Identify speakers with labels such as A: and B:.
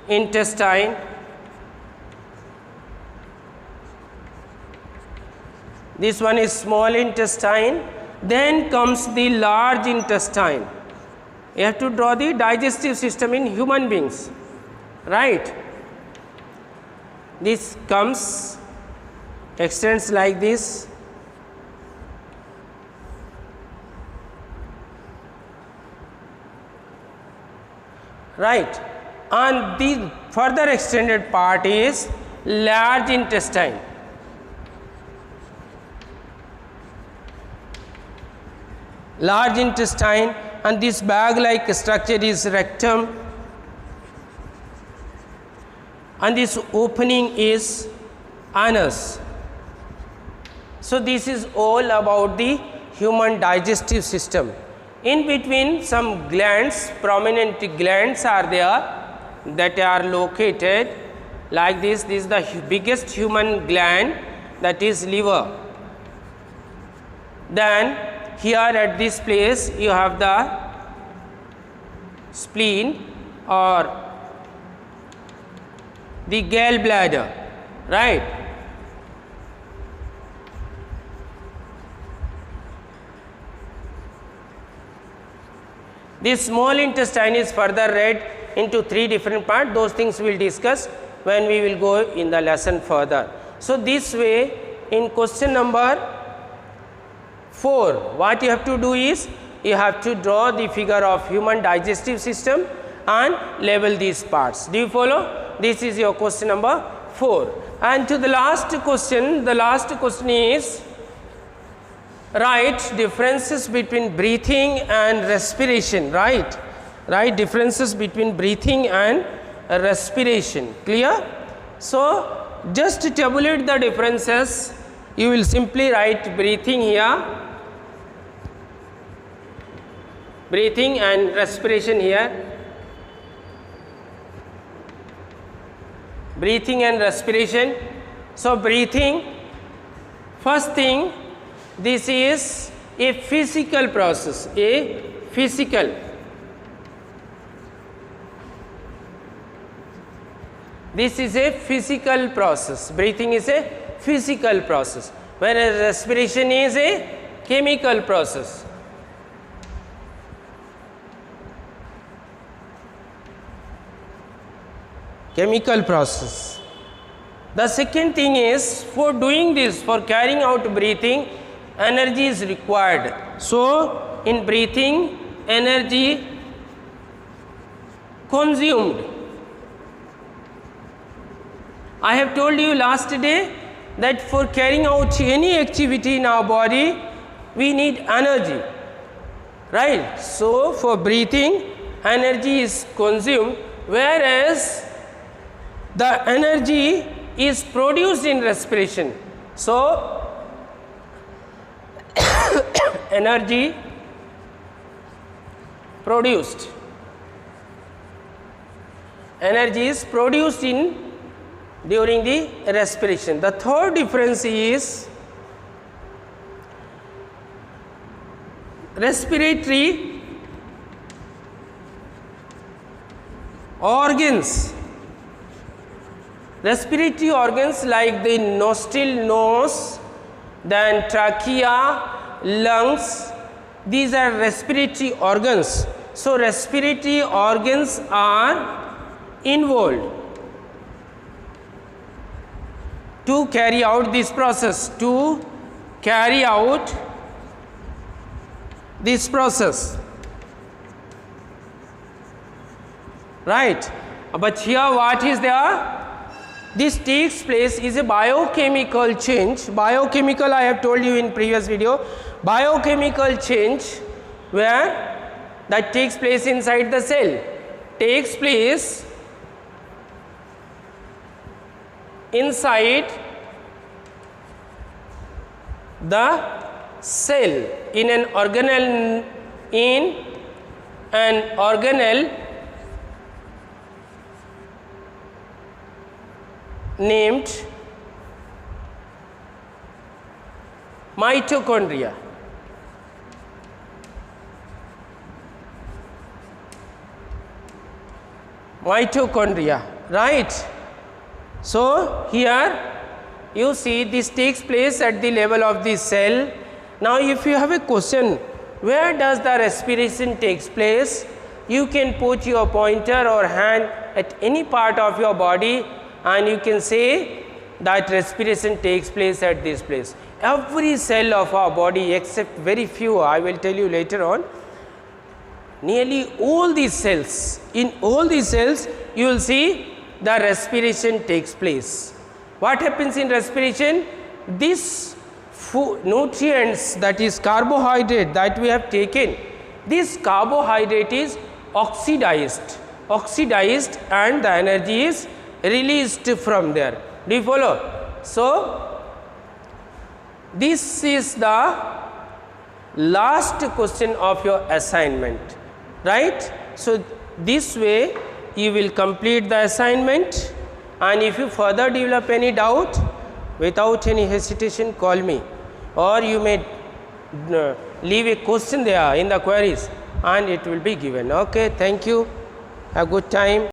A: intestine. This one is small intestine. Then comes the large intestine. You have to draw the digestive system in human beings, right? This comes, extends like this. Right, and the further extended part is large intestine. Large intestine, and this bag like structure is rectum, and this opening is anus. So this is all about the human digestive system. In between, some glands, prominent glands are there that are located like this. This is the biggest human gland, that is liver. Then here at this place you have the spleen or the gallbladder, right? This small intestine is further read into 3 different parts. Those things we will discuss when we will go in the lesson further. So this way, in question number 4, what you have to do is, you have to draw the figure of human digestive system and label these parts. Do you follow? This is your question number 4. And to the last question is, write differences between breathing and respiration, right? Write differences between breathing and respiration. Clear? So just tabulate the differences. You will simply write breathing here, breathing and respiration here, breathing and respiration. So breathing, first thing, this is a physical process, This is a physical process. Breathing is a physical process, whereas respiration is a chemical process. Chemical process. The second thing is, for doing this, for carrying out breathing, energy is required. So in breathing, energy consumed. I have told you last day that for carrying out any activity in our body, we need energy, right? So for breathing, energy is consumed, whereas the energy is produced in respiration. So energy produced, energy is produced during the respiration. The third difference is respiratory organs. Respiratory organs like the nostril, nose, then trachea, lungs, these are respiratory organs. So respiratory organs are involved to carry out this process, right? But here what is there? This takes place is a biochemical change. Biochemical, I have told you in previous video, biochemical change where that takes place inside the cell, takes place inside the cell in an organelle named mitochondria. Mitochondria. right? So, here you see this takes place at the level of the cell. Now, if you have a question, where does the respiration takes place? You can put your pointer or hand at any part of your body and you can say that respiration takes place at this place. Every cell of our body except very few, I will tell you later on, nearly all these cells, in all these cells you will see the respiration takes place. What happens in respiration? This nutrients, that is carbohydrate that we have taken, this carbohydrate is oxidized and the energy is released from there. Do you follow? So, this is the last question of your assignment, right? So, this way you will complete the assignment, and if you further develop any doubt, without any hesitation call me, or you may leave a question there in the queries and it will be given. Okay, thank you. Have a good time.